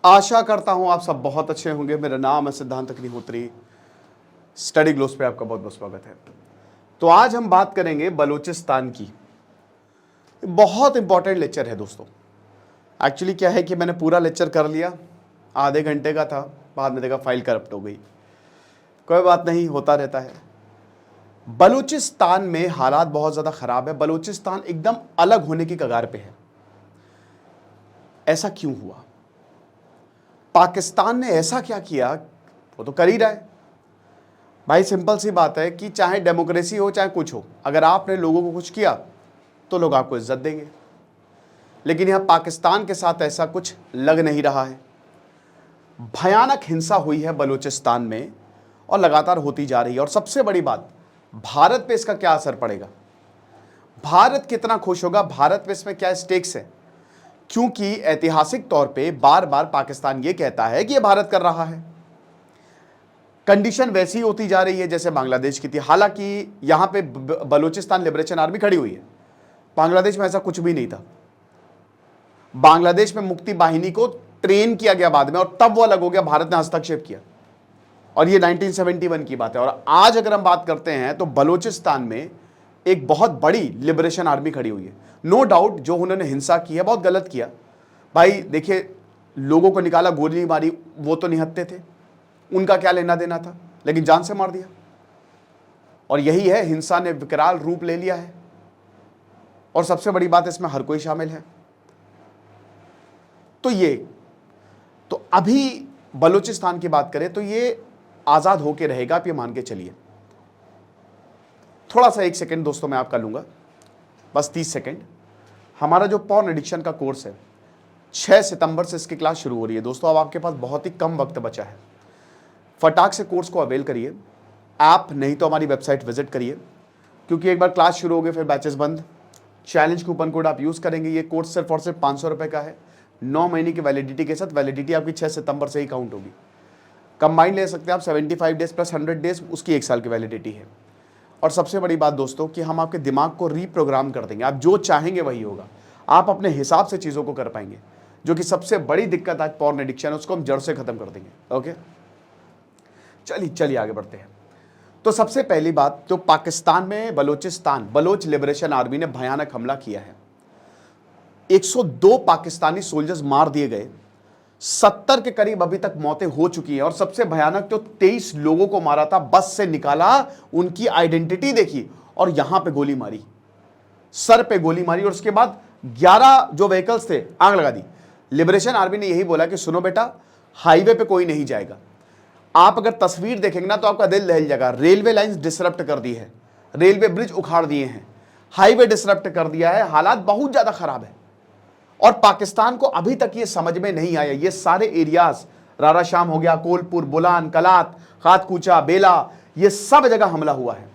आशा करता हूं आप सब बहुत अच्छे होंगे। मेरा नाम है सिद्धांत अग्निहोत्री। स्टडी ग्लोस पे आपका बहुत बहुत स्वागत है। तो आज हम बात करेंगे बलूचिस्तान की। बहुत इंपॉर्टेंट लेक्चर है दोस्तों। एक्चुअली क्या है कि मैंने पूरा लेक्चर कर लिया, आधे घंटे का था, बाद में देखा फाइल करप्ट हो गई। कोई बात नहीं, होता रहता है। बलूचिस्तान में हालात बहुत ज़्यादा ख़राब है। बलूचिस्तान एकदम अलग होने की कगार पे है। ऐसा क्यों हुआ? पाकिस्तान ने ऐसा क्या किया? वो तो कर ही रहा है भाई। सिंपल सी बात है कि चाहे डेमोक्रेसी हो चाहे कुछ हो, अगर आपने लोगों को कुछ किया तो लोग आपको इज्जत देंगे। लेकिन यहां पाकिस्तान के साथ ऐसा कुछ लग नहीं रहा है। भयानक हिंसा हुई है बलूचिस्तान में और लगातार होती जा रही है। और सबसे बड़ी बात, भारत पे इसका क्या असर पड़ेगा? भारत कितना खुश होगा? भारत पे इसमें क्या स्टेक्स है? क्योंकि ऐतिहासिक तौर पे बार बार पाकिस्तान ये कहता है कि ये भारत कर रहा है। कंडीशन वैसी होती जा रही है जैसे बांग्लादेश की थी। हालांकि यहां पे बलूचिस्तान लिबरेशन आर्मी खड़ी हुई है। बांग्लादेश में ऐसा कुछ भी नहीं था। बांग्लादेश में मुक्ति बाहिनी को ट्रेन किया गया बाद में, और तब वो अलग हो गया, भारत ने हस्तक्षेप किया। और ये 1971 की बात है। और आज अगर हम बात करते हैं तो बलूचिस्तान में एक बहुत बड़ी लिबरेशन आर्मी खड़ी हुई है। नो डाउट जो उन्होंने हिंसा की है बहुत गलत किया भाई। देखिए, लोगों को निकाला, गोली मारी, वो तो निहत्थे थे, उनका क्या लेना देना था, लेकिन जान से मार दिया। और यही है, हिंसा ने विकराल रूप ले लिया है। और सबसे बड़ी बात, इसमें हर कोई शामिल है। तो अभी बलूचिस्तान की बात करें तो ये आजाद होके रहेगा, आप ये मान के चलिए। थोड़ा सा 1 सेकंड दोस्तों मैं आपका लूंगा, बस 30 सेकंड। हमारा जो पॉर्न एडिक्शन का कोर्स है, 6 सितंबर से इसकी क्लास शुरू हो रही है दोस्तों। अब आपके पास बहुत ही कम वक्त बचा है। फटाक से कोर्स को अवेल करिए। आप नहीं तो हमारी वेबसाइट विजिट करिए, क्योंकि एक बार क्लास शुरू हो गई फिर बैचेस बंद। चैलेंज कूपन कोड आप यूज़ करेंगे। ये कोर्स सिर्फ और सिर्फ 500 रुपये का है, 9 महीने की वैलिडिटी के साथ। वैलिडिटी आपकी 6 सितंबर से ही काउंट होगी। कंबाइंड ले सकते हैं आप, 75 डेज प्लस 100 डेज, उसकी 1 साल की वैलिडिटी है। और सबसे बड़ी बात दोस्तों कि हम आपके दिमाग को रीप्रोग्राम कर देंगे। आप जो चाहेंगे वही होगा। आप अपने हिसाब से चीज़ों को कर पाएंगे। जो कि सबसे बड़ी दिक्कत आज पॉर्न एडिक्शन है, उसको हम जड़ से खत्म कर देंगे। ओके, चलिए आगे बढ़ते हैं। तो सबसे पहली बात, तो पाकिस्तान में बलोच लिबरेशन आर्मी ने भयानक हमला किया है। 102 पाकिस्तानी सोल्जर्स मार दिए गए। 70 के करीब अभी तक मौतें हो चुकी हैं। और सबसे भयानक, तो 23 लोगों को मारा था, बस से निकाला, उनकी आइडेंटिटी देखी और यहां पे गोली मारी, सर पे गोली मारी। और उसके बाद 11 जो व्हीकल्स थे, आग लगा दी। लिबरेशन आर्मी ने यही बोला कि सुनो बेटा, हाईवे पे कोई नहीं जाएगा। आप अगर तस्वीर देखेंगे ना तो आपका दिल दहल जाएगा। रेलवे लाइंस डिसरप्ट कर दी है, रेलवे ब्रिज उखाड़ दिए हैं, हाईवे डिसरप्ट कर दिया है। हालात बहुत ज्यादा खराब है। और पाकिस्तान को अभी तक ये समझ में नहीं आया, ये सारे एरियाज, रारा शाम हो गया, कोलपुर, बुलान, कलात, खातकूचा, बेला, ये सब जगह हमला हुआ है।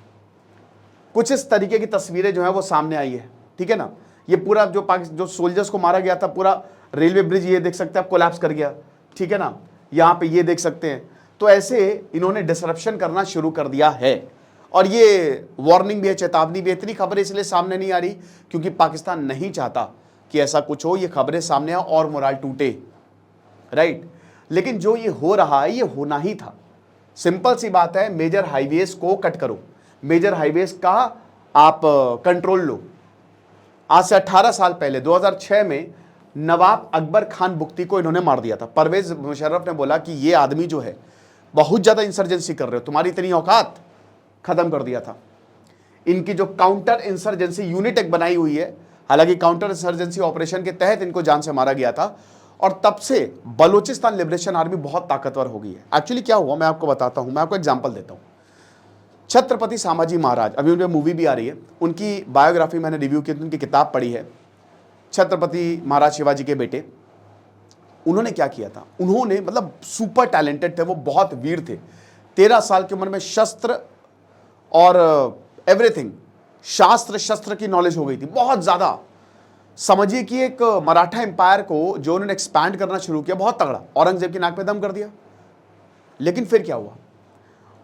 कुछ इस तरीके की तस्वीरें जो है वो सामने आई है, ठीक है ना। ये पूरा जो सोल्जर्स को मारा गया था, पूरा रेलवे ब्रिज ये देख सकते हैं आप, कोलैप्स कर गया, ठीक है ना। यहाँ पे ये देख सकते हैं। तो ऐसे इन्होंने डिसरप्शन करना शुरू कर दिया है। और ये वार्निंग भी है, चेतावनी भी है। इतनी खबरें इसलिए सामने नहीं आ रही क्योंकि पाकिस्तान नहीं चाहता कि ऐसा कुछ हो, ये खबरें सामने आए और मोराल टूटे, राइट। लेकिन जो ये हो रहा है, ये होना ही था। सिंपल सी बात है, मेजर हाईवेज को कट करो, मेजर हाईवेज का आप कंट्रोल लो। आज से 18 साल पहले 2006 में नवाब अकबर खान बुख्ती को इन्होंने मार दिया था। परवेज मुशर्रफ ने बोला कि ये आदमी जो है बहुत ज्यादा इंसर्जेंसी कर रहे हो, तुम्हारी इतनी औकात, खत्म कर दिया था। इनकी जो काउंटर इंसर्जेंसी यूनिट एक बनाई हुई है, हालांकि काउंटर इंसर्जेंसी ऑपरेशन के तहत इनको जान से मारा गया था। और तब से बलूचिस्तान लिबरेशन आर्मी बहुत ताकतवर हो गई है। एक्चुअली क्या हुआ मैं आपको बताता हूं, मैं आपको एग्जांपल देता हूं। छत्रपति संभाजी महाराज, अभी उनकी मूवी भी आ रही है, उनकी बायोग्राफी मैंने रिव्यू की, उनकी किताब पढ़ी है। छत्रपति महाराज शिवाजी के बेटे, उन्होंने क्या किया था, उन्होंने मतलब सुपर टैलेंटेड थे, वो बहुत वीर थे। 13 साल की उम्र में शस्त्र और एवरीथिंग, शास्त्र शस्त्र की नॉलेज हो गई थी बहुत ज्यादा। समझिए कि एक मराठा एम्पायर को जो उन्होंने एक्सपैंड करना शुरू किया, बहुत तगड़ा, औरंगजेब की नाक पे दम कर दिया। लेकिन फिर क्या हुआ,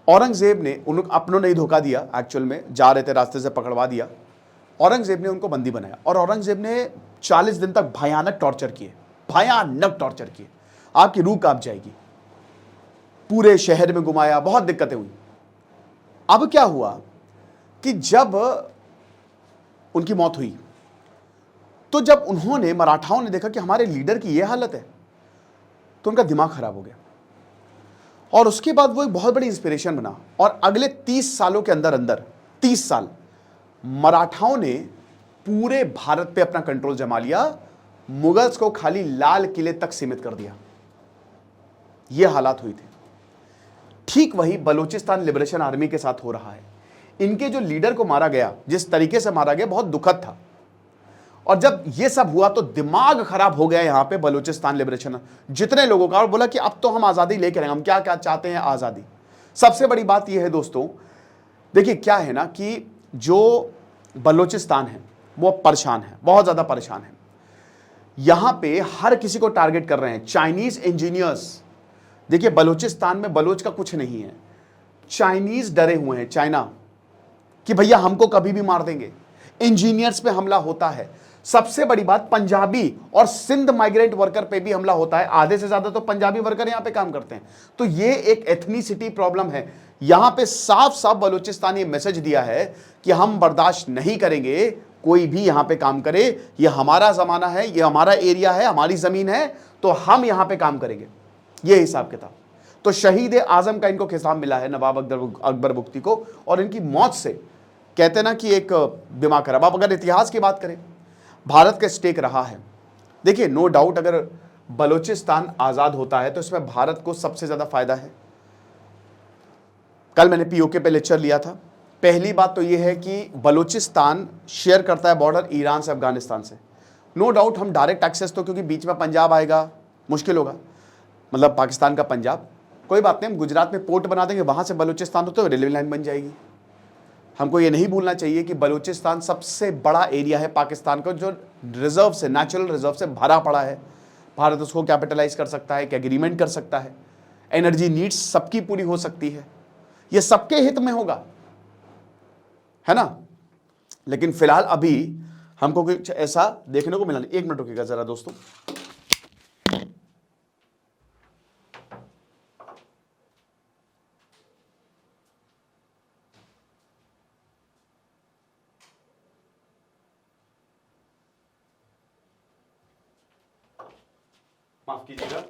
औरंगजेब ने अपनों ने ही धोखा दिया। एक्चुअल में जा रहे थे, रास्ते से पकड़वा दिया। औरंगजेब ने उनको बंदी बनाया और औरंगजेब ने 40 दिन तक भयानक टॉर्चर किए, भयानक टॉर्चर किए। आपकी रूह कांप जाएगी। पूरे शहर में घुमाया, बहुत दिक्कतें हुई। अब क्या हुआ कि जब उनकी मौत हुई तो जब उन्होंने, मराठाओं ने देखा कि हमारे लीडर की यह हालत है, तो उनका दिमाग खराब हो गया और उसके बाद वो एक बहुत बड़ी इंस्पिरेशन बना। और अगले 30 सालों के अंदर अंदर 30 साल मराठाओं ने पूरे भारत पे अपना कंट्रोल जमा लिया, मुगल्स को खाली लाल किले तक सीमित कर दिया। ये हालात हुई थे। ठीक वही बलूचिस्तान लिबरेशन आर्मी के साथ हो रहा है। इनके जो लीडर को मारा गया, जिस तरीके से मारा गया, बहुत दुखद था। और जब ये सब हुआ तो दिमाग खराब हो गया यहां पे बलूचिस्तान लिबरेशन जितने लोगों का, और बोला कि अब तो हम आजादी लेके रहेंगे, हम क्या क्या चाहते हैं, आजादी। सबसे बड़ी बात यह है दोस्तों, देखिए क्या है ना कि जो बलूचिस्तान है वो परेशान है, बहुत ज्यादा परेशान है। यहां पे हर किसी को टारगेट कर रहे हैं। चाइनीज इंजीनियर्स, देखिए बलूचिस्तान में बलोच का कुछ नहीं है, चाइनीज डरे हुए हैं, चाइना, कि भैया हमको कभी भी मार देंगे। इंजीनियर्स पे हमला होता है। सबसे बड़ी बात, पंजाबी और सिंध माइग्रेंट वर्कर पे भी हमला होता है। आधे से ज्यादा तो पंजाबी वर्कर यहां पे काम करते हैं। तो ये एक एथनिसिटी प्रॉब्लम है। यहां पे साफ साफ बलूचिस्तान ये मैसेज दिया है कि हम बर्दाश्त नहीं करेंगे कोई भी यहां पे काम करे, ये हमारा जमाना है, ये हमारा एरिया है, हमारी जमीन है, तो हम यहां पे काम करेंगे। ये हिसाब किताब। तो शहीद आजम का इनको खिताब मिला है नवाब अकबर बुख्ती को, और इनकी मौत से कहते ना कि एक दिमाग खराब। अब अगर इतिहास की बात करें, भारत का स्टेक रहा है। देखिए नो डाउट अगर बलूचिस्तान आजाद होता है तो इसमें भारत को सबसे ज्यादा फायदा है। कल मैंने पीओके पे लेक्चर लिया था। पहली बात तो यह है कि बलूचिस्तान शेयर करता है बॉर्डर ईरान से, अफगानिस्तान से। नो डाउट हम डायरेक्ट एक्सेस, तो क्योंकि बीच में पंजाब आएगा, मुश्किल होगा, मतलब पाकिस्तान का पंजाब, कोई बात नहीं, हम गुजरात में पोर्ट बना देंगे, वहां से बलूचिस्तान होते हुए रेलवे लाइन बन जाएगी। हमको ये नहीं भूलना चाहिए कि बलूचिस्तान सबसे बड़ा एरिया है पाकिस्तान का, जो रिजर्व से, नेचुरल रिजर्व से भरा पड़ा है। भारत उसको कैपिटलाइज कर सकता है, एक एग्रीमेंट कर सकता है, एनर्जी नीड्स सबकी पूरी हो सकती है, ये सबके हित में होगा, है ना। लेकिन फिलहाल अभी हमको कुछ ऐसा देखने को मिला नहीं। 1 मिनट रुकिएगा जरा दोस्तों। माफ कीजिएगा।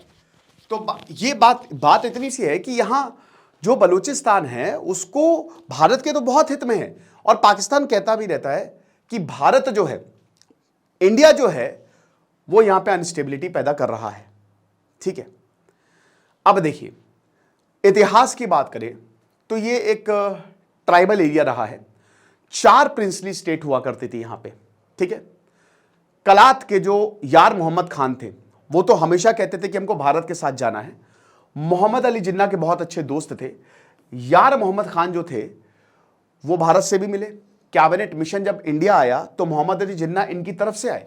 तो ये बात इतनी सी है कि यहां जो बलूचिस्तान है उसको भारत के तो बहुत हित में है, और पाकिस्तान कहता भी रहता है कि भारत जो है, इंडिया जो है, वो यहां पे अनस्टेबिलिटी पैदा कर रहा है। ठीक है, अब देखिए इतिहास की बात करें तो ये एक ट्राइबल एरिया रहा है। 4 प्रिंसली स्टेट हुआ करती थी यहां पे। ठीक है, कलात के जो यार मोहम्मद खान थे वो तो हमेशा कहते थे कि हमको भारत के साथ जाना है। मोहम्मद अली जिन्ना के बहुत अच्छे दोस्त थे। यार मोहम्मद खान जो थे वो भारत से भी मिले। कैबिनेट मिशन जब इंडिया आया तो मोहम्मद अली जिन्ना इनकी तरफ से आए।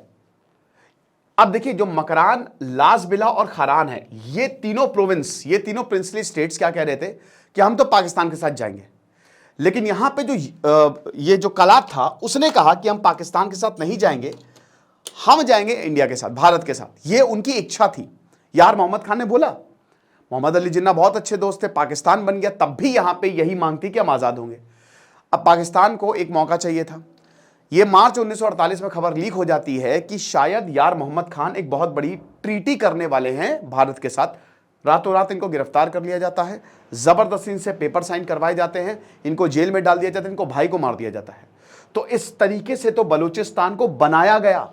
अब देखिए जो मकरान, लाजबिला और खारान है, ये तीनों प्रोविंस, ये तीनों प्रिंसली स्टेट्स क्या कह रहे थे कि हम तो पाकिस्तान के साथ जाएंगे। लेकिन यहां पे जो ये जो कलात था उसने कहा कि हम पाकिस्तान के साथ नहीं जाएंगे, हम जाएंगे इंडिया के साथ, भारत के साथ। ये उनकी इच्छा थी। यार मोहम्मद खान ने बोला, मोहम्मद अली जिन्ना बहुत अच्छे दोस्त थे, पाकिस्तान बन गया, तब भी यहां पे यही मांग थी कि हम आजाद होंगे। अब पाकिस्तान को एक मौका चाहिए था। ये मार्च 1948 में खबर लीक हो जाती है कि शायद यार मोहम्मद खान एक बहुत बड़ी ट्रीटी करने वाले हैं भारत के साथ। रातों रात इनको गिरफ्तार कर लिया जाता है, जबरदस्ती इनसे पेपर साइन करवाए जाते हैं, इनको जेल में डाल दिया जाता है, इनको भाई को मार दिया जाता है। तो इस तरीके से तो बलूचिस्तान को बनाया गया,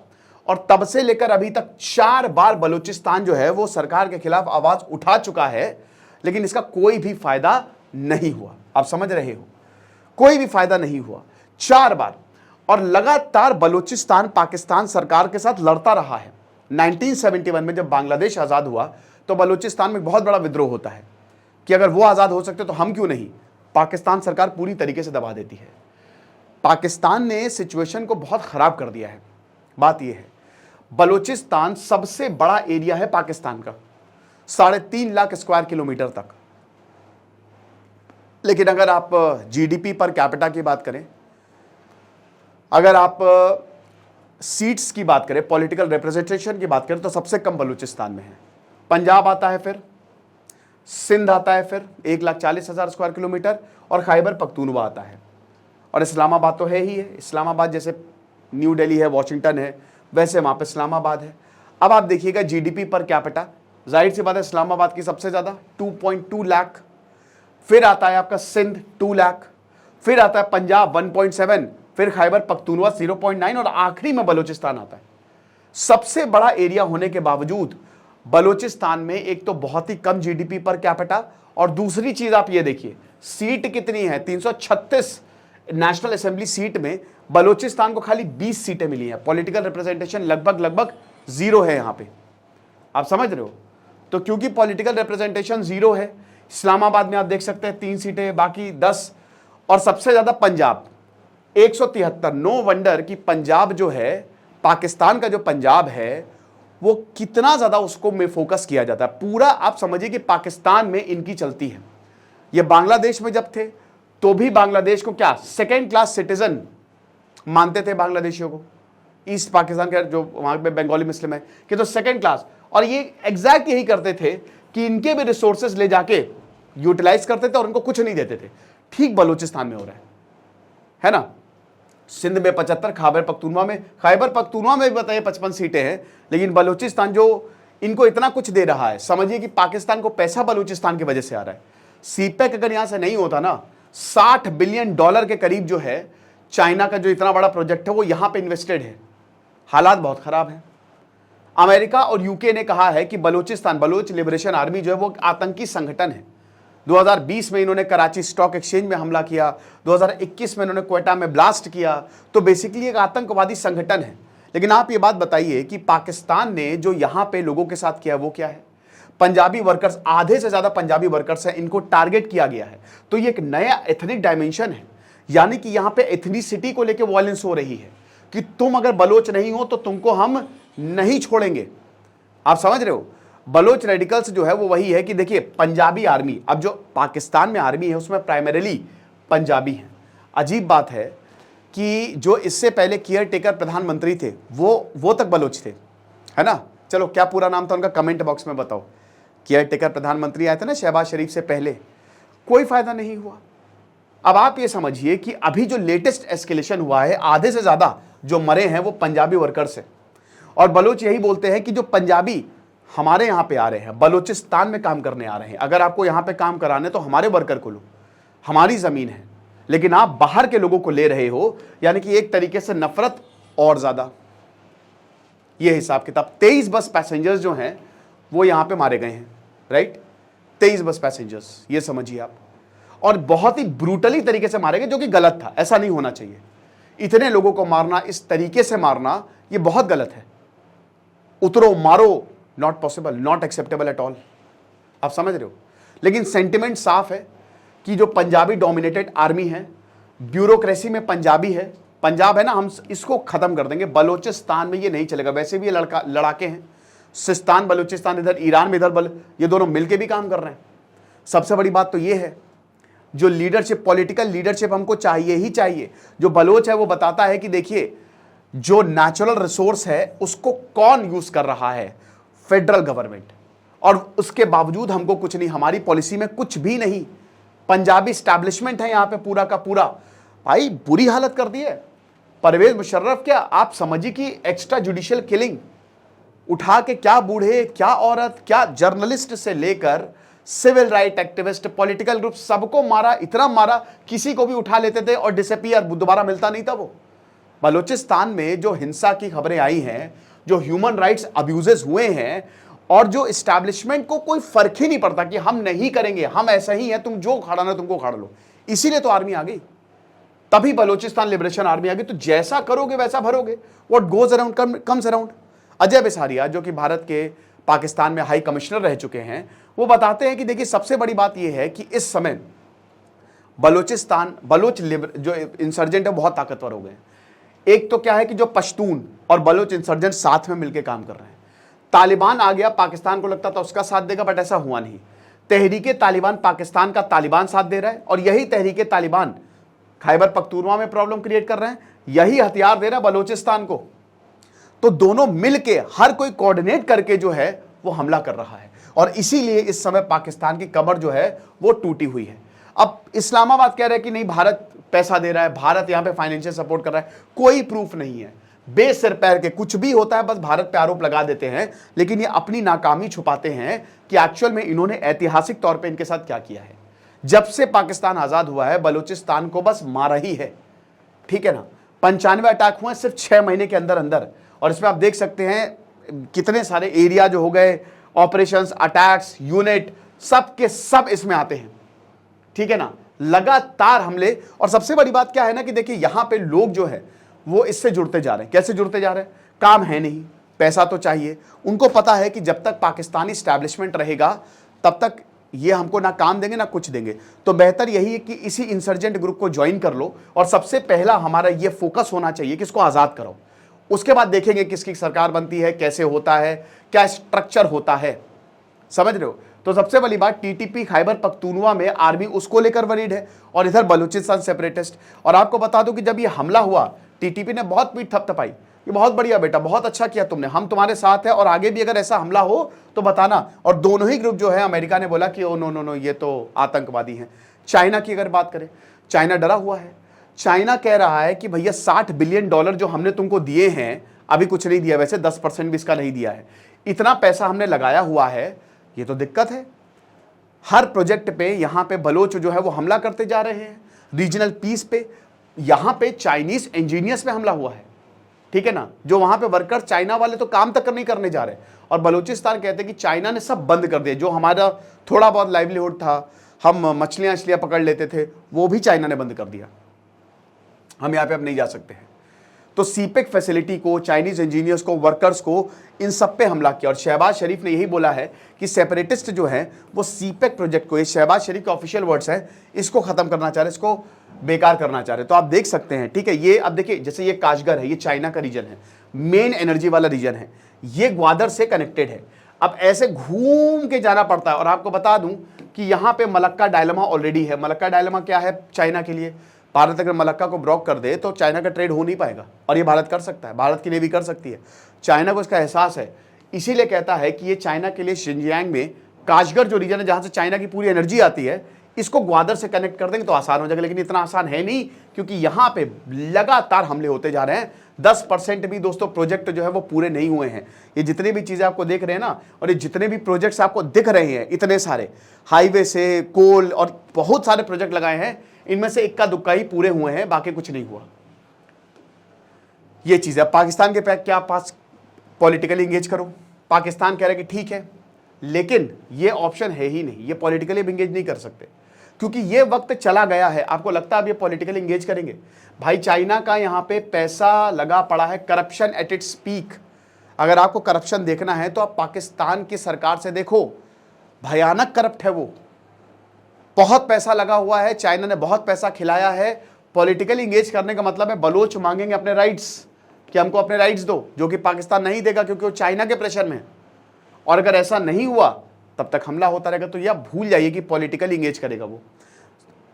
और तब से लेकर अभी तक 4 बार बलूचिस्तान जो है वो सरकार के खिलाफ आवाज उठा चुका है, लेकिन इसका कोई भी फायदा नहीं हुआ। आप समझ रहे हो, कोई भी फायदा नहीं हुआ 4 बार। और लगातार बलूचिस्तान पाकिस्तान सरकार के साथ लड़ता रहा है। 1971 में जब बांग्लादेश आजाद हुआ तो बलूचिस्तान में बहुत बड़ा विद्रोह होता है कि अगर वो आजाद हो सकते तो हम क्यों नहीं। पाकिस्तान सरकार पूरी तरीके से दबा देती है। पाकिस्तान ने सिचुएशन को बहुत खराब कर दिया है। बात यह है, बलूचिस्तान सबसे बड़ा एरिया है पाकिस्तान का, 3.5 लाख स्क्वायर किलोमीटर तक। लेकिन अगर आप जीडीपी पर कैपिटा की बात करें, अगर आप सीट्स की बात करें, पॉलिटिकल रिप्रेजेंटेशन की बात करें, तो सबसे कम बलूचिस्तान में है। पंजाब आता है, फिर सिंध आता है, फिर 1,40,000 स्क्वायर किलोमीटर, और खैबर पख्तूनवा आता है। और इस्लामाबाद तो है ही है, इस्लामाबाद जैसे न्यू दिल्ली है, वॉशिंगटन है, वैसे वहाँ पे इस्लामाबाद है। अब आप देखिएगा जीडीपी पर कैपिटा, जाहिर सी बात है इस्लामाबाद की सबसे ज़्यादा 2.2 लाख, फिर आता है आपका सिंध 2 लाख, फिर आता है पंजाब 1.7, फिर खैबर पख्तूनवा 0.9, और आखिरी में बलूचिस्तान आता है। सबसे बड़ा एरिया होने के बावजूद बलूचिस्तान में एक तो बहुत ही कम जीडीपी पर कैपिटा, और दूसरी चीज आप ये देखिए सीट कितनी है, 336 नेशनल असेंबली सीट में बलूचिस्तान को खाली 20 सीटें मिली हैं। पॉलिटिकल रिप्रेजेंटेशन लगभग 0 है यहां पे, आप समझ रहे हो। तो क्योंकि पॉलिटिकल रिप्रेजेंटेशन 0 है, इस्लामाबाद में आप देख सकते हैं 3 सीटें, बाकी 10, और सबसे ज्यादा पंजाब 173। नो वंडर कि पंजाब जो है, पाकिस्तान का जो पंजाब है, वो कितना ज्यादा उसको में फोकस किया जाता है। पूरा आप समझिए कि पाकिस्तान में इनकी चलती है। ये बांग्लादेश में जब थे तो भी बांग्लादेश को क्या सेकेंड क्लास सिटीजन मानते थे बांग्लादेशियों को, ईस्ट पाकिस्तान के जो वहां पे बंगाली मुस्लिम है कि तो सेकेंड क्लास, और ये एग्जैक्ट यही करते थे कि इनके भी रिसोर्सेज ले जाके यूटिलाइज करते थे और उनको कुछ नहीं देते थे। ठीक बलूचिस्तान में हो रहा है ना। सिंध में 75, खैबर पख्तूनवा में भी बताइए 55 सीटें हैं, लेकिन बलूचिस्तान जो इनको इतना कुछ दे रहा है, समझिए कि पाकिस्तान को पैसा बलूचिस्तान की वजह से आ रहा है। सीपेक अगर यहां से नहीं होता ना, $60 बिलियन के करीब जो है चाइना का जो इतना बड़ा प्रोजेक्ट है वो यहां पे इन्वेस्टेड है। हालात बहुत खराब है। अमेरिका और यूके ने कहा है कि बलूच लिबरेशन आर्मी जो है वो आतंकी संगठन है। 2020 में इन्होंने कराची स्टॉक एक्सचेंज में हमला किया, 2021 में इन्होंने क्वेटा में ब्लास्ट किया, तो बेसिकली एक आतंकवादी संगठन है। लेकिन आप ये बात बताइए कि पाकिस्तान ने जो यहां पे लोगों के साथ किया वो क्या है। पंजाबी वर्कर्स, आधे से ज्यादा पंजाबी वर्कर्स हैं, इनको टारगेट किया गया है। तो ये एक नया एथनिक डायमेंशन है, यानी कि यहां पे एथनिसिटी को लेकर वायलेंस हो रही है कि तुम अगर बलोच नहीं हो तो तुमको हम नहीं छोड़ेंगे। आप समझ रहे हो। बलोच रेडिकल्स जो है वो वही है कि देखिए पंजाबी आर्मी, अब जो पाकिस्तान में आर्मी है उसमें प्राइमरीली पंजाबी हैं। अजीब बात है कि जो इससे पहले केयर टेकर प्रधानमंत्री थे वो तक बलोच थे, है ना। चलो क्या पूरा नाम था उनका, कमेंट बॉक्स में बताओ। केयर टेकर प्रधानमंत्री आए थे ना शहबाज शरीफ से पहले, कोई फायदा नहीं हुआ। अब आप ये समझिए कि अभी जो लेटेस्ट एस्केलेशन हुआ है, आधे से ज्यादा जो मरे हैं वो पंजाबी वर्कर्स हैं। और बलोच यही बोलते हैं कि जो पंजाबी हमारे यहां पे आ रहे हैं, बलूचिस्तान में काम करने आ रहे हैं, अगर आपको यहां पे काम कराने तो हमारे वर्कर को लो, हमारी जमीन है। लेकिन आप बाहर के लोगों को ले रहे हो, यानी कि एक तरीके से नफरत और ज्यादा। ये हिसाब किताब। 23 बस पैसेंजर्स जो हैं वो यहां पे मारे गए हैं, राइट। 23 बस पैसेंजर्स, ये समझिए आप। और बहुत ही ब्रूटली तरीके से मारे गए, जो कि गलत था, ऐसा नहीं होना चाहिए। इतने लोगों को मारना, इस तरीके से मारना, ये बहुत गलत है। उतरो मारो, not possible, not acceptable at all. आप समझ रहे हो। लेकिन सेंटिमेंट साफ है कि जो पंजाबी डोमिनेटेड आर्मी है, ब्यूरोक्रेसी में पंजाबी है, पंजाब है ना, हम इसको खत्म कर देंगे। बलूचिस्तान में ये नहीं चलेगा। वैसे भी ये लड़ाके हैं, सिस्तान बलूचिस्तान, इधर ईरान में इधर ये दोनों मिलके भी काम कर रहे हैं। सबसे बड़ी बात तो ये है, जो लीडरशिप, पॉलिटिकल लीडरशिप हमको चाहिए ही चाहिए। जो बलोच है वो बताता है कि देखिए जो नेचुरल रिसोर्स है उसको कौन यूज कर रहा है, फेडरल गवर्नमेंट। और उसके बावजूद हमको कुछ नहीं, हमारी पॉलिसी में कुछ भी नहीं। पंजाबी स्टैब्लिशमेंट है यहां पे पूरा का पूरा, भाई बुरी हालत कर दी है। परवेज मुशर्रफ, क्या आप समझिए कि एक्स्ट्रा जुडिशियल किलिंग उठा के क्या बूढ़े, क्या औरत, क्या जर्नलिस्ट से लेकर civil right activist, political group, सबको मारा, इतना मारा, किसी को भी उठा लेते थे और डिसअपीयर, दोबारा मिलता नहीं था वो। बलूचिस्तान में जो हिंसा की खबरें आई हैं, जो ह्यूमन राइट्स अब्यूजेस हुए हैं, और जो एस्टैब्लिशमेंट को कोई फर्क ही नहीं पड़ता कि हम नहीं करेंगे, हम ऐसा ही है, तुम जो उखाड़ना तुमको उखाड़ लो। इसीलिए तो आर्मी आ गई, तभी बलूचिस्तान लिबरेशन आर्मी आ गई। तो जैसा करोगे वैसा भरोगे, what goes around comes around. Ajay Bisaria जो कि भारत के पाकिस्तान में हाई कमिश्नर रह चुके हैं, वो बताते हैं कि देखिए सबसे बड़ी बात यह है कि इस समय बलोच जो इंसर्जेंट है बहुत ताकतवर हो गए। एक तो क्या है कि जो पश्तून और बलोच इंसर्जेंट साथ में मिलकर काम कर रहे हैं। तालिबान आ गया, पाकिस्तान को लगता था उसका साथ देगा, बट ऐसा हुआ नहीं। तहरीके तालिबान, पाकिस्तान का तालिबान साथ दे रहा है, और यही तहरीके तालिबान खैबर पख्तूनवा में प्रॉब्लम क्रिएट कर रहे हैं, यही हथियार दे रहा है बलूचिस्तान को। तो दोनों मिलके, हर कोई कोऑर्डिनेट करके जो है वो हमला कर रहा है और इसीलिए इस समय पाकिस्तान की कमर जो है वो टूटी हुई है। अब इस्लामाबाद कह रहा है कि नहीं भारत पैसा दे रहा है, भारत यहां पे फाइनेंशियल सपोर्ट कर रहा है, कोई प्रूफ नहीं है, बेसिर पैर के कुछ भी होता है, बस भारत पे आरोप लगा देते हैं, लेकिन ये अपनी नाकामी छुपाते हैं कि एक्चुअल में इन्होंने ऐतिहासिक तौर पे इनके साथ क्या किया है। जब से पाकिस्तान आजाद हुआ है बलूचिस्तान को बस मारा ही है, ठीक है ना। 95 अटैक हुए सिर्फ 6 महीने के अंदर अंदर, और इसमें आप देख सकते हैं कितने सारे एरिया जो हो गए, ऑपरेशंस, अटैक्स, यूनिट, सब के सब इसमें आते हैं, ठीक है ना, लगातार हमले। और सबसे बड़ी बात क्या है ना कि देखिए यहां पे लोग जो है वो इससे जुड़ते जा रहे हैं। कैसे जुड़ते जा रहे हैं? काम है नहीं, पैसा तो चाहिए, उनको पता है कि जब तक पाकिस्तानी स्टैब्लिशमेंट रहेगा तब तक ये हमको ना काम देंगे ना कुछ देंगे, तो बेहतर यही है कि इसी इंसर्जेंट ग्रुप को ज्वाइन कर लो। और सबसे पहला हमारा ये फोकस होना चाहिए कि इसको आजाद करो, उसके बाद देखेंगे किसकी सरकार बनती है, कैसे होता है, क्या स्ट्रक्चर होता है, समझ रहे हो। तो सबसे बड़ी बात, टीटीपी खैबर पख्तूनवा में आर्मी उसको लेकर वरीड है और इधर बलूचिस्तान सेपरेटिस्ट। और आपको बता दूं कि जब ये हमला हुआ टीटीपी ने बहुत पीठ थपथपाई, ये बहुत बढ़िया बेटा, बहुत अच्छा किया तुमने, हम तुम्हारे साथ है और आगे भी अगर ऐसा हमला हो तो बताना। और दोनों ही ग्रुप जो है, अमेरिका ने बोला कि ओ नो नो नो ये तो आतंकवादी हैं। चाइना की अगर बात करें, चाइना डरा हुआ है, चाइना कह रहा है कि भैया $60 बिलियन जो हमने तुमको दिए हैं, अभी कुछ नहीं दिया, वैसे 10% भी इसका नहीं दिया है, इतना पैसा हमने लगाया हुआ है, ये तो दिक्कत है। हर प्रोजेक्ट पे यहां पे बलोच जो है वो हमला करते जा रहे हैं, रीजनल पीस पे, यहां पे चाइनीज इंजीनियर्स पे हमला हुआ है, ठीक है ना, जो वहां पे वर्कर चाइना वाले तो काम तक नहीं करने जा रहे। और बलूचिस्तान कहते हैं कि चाइना ने सब बंद कर दिया, जो हमारा थोड़ा बहुत लाइवलीहुड था, हम मछलियां पकड़ लेते थे, वो भी चाइना ने बंद कर दिया, हम यहां पे अब नहीं जा सकते हैं। तो सीपेक फैसिलिटी को, चाइनीज इंजीनियर्स को, वर्कर्स को, इन सब पे हमला किया। और शहबाज शरीफ ने यही बोला है कि सेपरेटिस्ट जो है वो सीपेक प्रोजेक्ट को, ये शहबाज शरीफ के ऑफिशियल वर्ड्स हैं, इसको खत्म करना चाह रहे, इसको बेकार करना चाह रहे। तो आप देख सकते हैं, ठीक है, ये अब देखिए जैसे ये काशगर है, ये चाइना का रीजन है, मेन एनर्जी वाला रीजन है, ये ग्वादर से कनेक्टेड है। अब ऐसे घूम के जाना पड़ता है। और आपको बता दूं कि यहां पे मलक्का डायलेमा ऑलरेडी है। मलक्का डायलेमा क्या है चाइना के लिए? भारत अगर मलक्का को ब्लॉक कर दे तो चाइना का ट्रेड हो नहीं पाएगा, और ये भारत कर सकता है, भारत की नेवी कर सकती है। चाइना को इसका एहसास है, इसीलिए कहता है कि ये चाइना के लिए शिनजियांग में काशगर जो रीजन है जहां से चाइना की पूरी एनर्जी आती है, इसको ग्वादर से कनेक्ट कर देंगे तो आसान हो जाएगा। लेकिन इतना आसान है नहीं, क्योंकि यहां पे लगातार हमले होते जा रहे हैं। 10% भी दोस्तों प्रोजेक्ट जो है वो पूरे नहीं हुए हैं। ये जितनी भी चीजें आपको देख रहे हैं ना, और ये जितने भी प्रोजेक्ट्स आपको दिख रहे हैं, इतने सारे हाईवे से कोल और बहुत सारे प्रोजेक्ट लगाए हैं, इनमें से इक्का दुक्का ही पूरे हुए हैं, बाकी कुछ नहीं हुआ। ये चीज है। पाकिस्तान के क्या पास पॉलिटिकली इंगेज करो, पाकिस्तान कह रहा है कि ठीक है, लेकिन ये ऑप्शन है ही नहीं, ये पॉलिटिकली इंगेज नहीं कर सकते, क्योंकि ये वक्त चला गया है। आपको लगता है अब ये पॉलिटिकली इंगेज करेंगे? भाई चाइना का यहां पे पैसा लगा पड़ा है, करप्शन एट इट्स पीक। अगर आपको करप्शन देखना है तो आप पाकिस्तान की सरकार से देखो, भयानक करप्ट है वो, बहुत पैसा लगा हुआ है, चाइना ने बहुत पैसा खिलाया है। पॉलिटिकली इंगेज करने का मतलब है बलोच मांगेंगे अपने राइट्स, कि हमको अपने राइट्स दो, जो कि पाकिस्तान नहीं देगा क्योंकि वो चाइना के प्रेशर में है। और अगर ऐसा नहीं हुआ तब तक हमला होता रहेगा। तो यह भूल जाइए कि पॉलिटिकली इंगेज करेगा वो।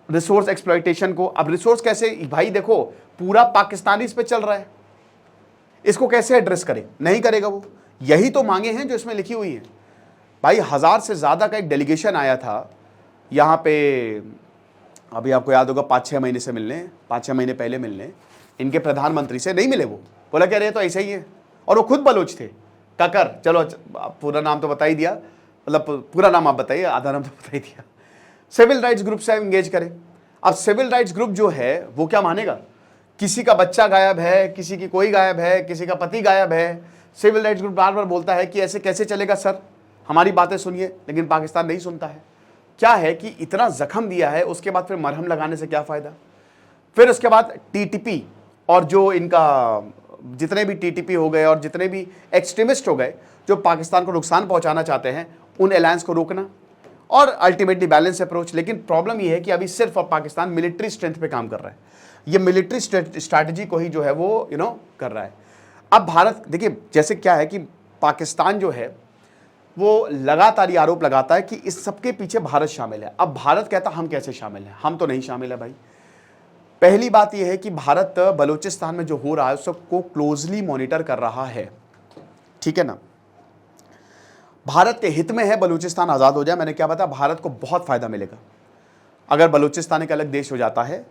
रिसोर्स एक्सप्लॉयटेशन को, अब रिसोर्स कैसे, भाई देखो पूरा पाकिस्तानी इस पे चल रहा है, इसको कैसे एड्रेस करे? नहीं करेगा वो। यही तो मांगे हैं जो इसमें लिखी हुई है। भाई 1000 से ज्यादा का एक डेलीगेशन आया था यहाँ पे, अभी आपको याद होगा 5-6 महीने से मिलने, 5-6 महीने पहले मिलने, इनके प्रधानमंत्री से नहीं मिले। वो बोला कह रहे तो ऐसे ही है, और वो खुद बलोच थे। ककर, चलो पूरा नाम तो बता ही दिया, मतलब पूरा नाम आप बताइए, आधा नाम तो बता ही दिया। सिविल राइट्स ग्रुप से एंगेज करें। अब सिविल राइट्स ग्रुप जो है वो क्या मानेगा? किसी का बच्चा गायब है, किसी की कोई गायब है, किसी का पति गायब है, सिविल राइट्स ग्रुप बार बार बोलता है कि ऐसे कैसे चलेगा सर, हमारी बातें सुनिए, लेकिन पाकिस्तान नहीं सुनता है। क्या है कि इतना जख्म दिया है, उसके बाद फिर मरहम लगाने से क्या फायदा? फिर उसके बाद टीटीपी और जो इनका जितने भी टीटीपी हो गए और जितने भी एक्सट्रीमिस्ट हो गए जो पाकिस्तान को नुकसान पहुंचाना चाहते हैं, उन अलायंस को रोकना और अल्टीमेटली बैलेंस अप्रोच। लेकिन प्रॉब्लम यह है कि अभी सिर्फ और पाकिस्तान मिलिट्री स्ट्रेंथ पे काम कर रहा है, ये मिलिट्री स्ट्रैटेजी को ही जो है वो कर रहा है। अब भारत देखिए, जैसे क्या है कि पाकिस्तान जो है वो लगातार ये आरोप लगाता है कि इस सबके पीछे भारत शामिल है। अब भारत कहता हम कैसे शामिल हैं? हम तो नहीं शामिल है भाई। पहली बात यह है कि भारत बलूचिस्तान में जो हो रहा है उसको क्लोजली मॉनिटर कर रहा है, ठीक है ना। भारत के हित में है बलूचिस्तान आज़ाद हो जाए। मैंने क्या बताया, भारत को बहुत फ़ायदा मिलेगा अगर बलूचिस्तान एक अलग देश हो जाता है।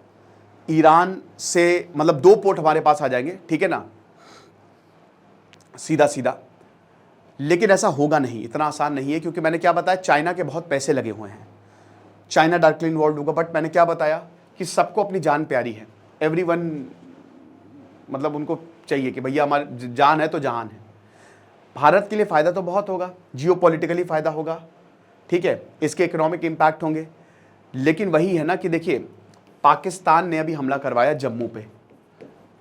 ईरान से मतलब 2 पोर्ट हमारे पास आ जाएंगे, ठीक है ना, सीधा सीधा। लेकिन ऐसा होगा नहीं, इतना आसान नहीं है, क्योंकि मैंने क्या बताया, चाइना के बहुत पैसे लगे हुए हैं, चाइना डायरेक्टली इन्वॉल्व होगा। बट मैंने क्या बताया कि सबको अपनी जान प्यारी है, एवरीवन मतलब उनको चाहिए कि भैया हमारी जान है तो जहान है। भारत के लिए फ़ायदा तो बहुत होगा, जियोपॉलिटिकली फ़ायदा होगा, ठीक है, इसके इकोनॉमिक इम्पैक्ट होंगे। लेकिन वही है ना कि देखिए, पाकिस्तान ने अभी हमला करवाया जम्मू पे,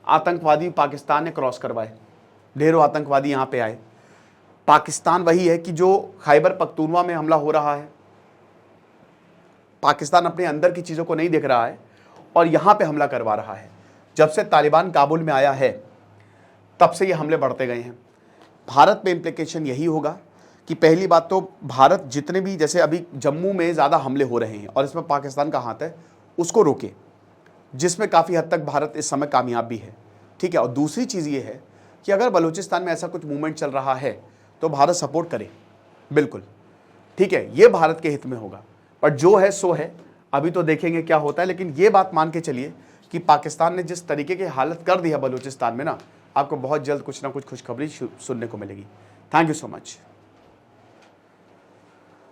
आतंकवादी पाकिस्तान ने क्रॉस करवाए, ढेरों आतंकवादी यहाँ पे आए। पाकिस्तान वही है कि जो खैबर पख्तूनवा में हमला हो रहा है, पाकिस्तान अपने अंदर की चीज़ों को नहीं देख रहा है और यहाँ पे हमला करवा रहा है। जब से तालिबान काबुल में आया है तब से ये हमले बढ़ते गए हैं। भारत पे इम्प्लीकेशन यही होगा कि पहली बात तो भारत जितने भी, जैसे अभी जम्मू में ज़्यादा हमले हो रहे हैं और इसमें पाकिस्तान का हाथ है, उसको रोके, जिसमें काफ़ी हद तक भारत इस समय कामयाब भी है, ठीक है। और दूसरी चीज़ ये है कि अगर बलूचिस्तान में ऐसा कुछ मूवमेंट चल रहा है तो भारत सपोर्ट करे, बिल्कुल, ठीक है, ये भारत के हित में होगा। पर जो है सो है, अभी तो देखेंगे क्या होता है। लेकिन ये बात मान के चलिए कि पाकिस्तान ने जिस तरीके की हालत कर दी है बलूचिस्तान में ना, आपको बहुत जल्द कुछ ना कुछ खुशखबरी सुनने को मिलेगी। Thank you so much.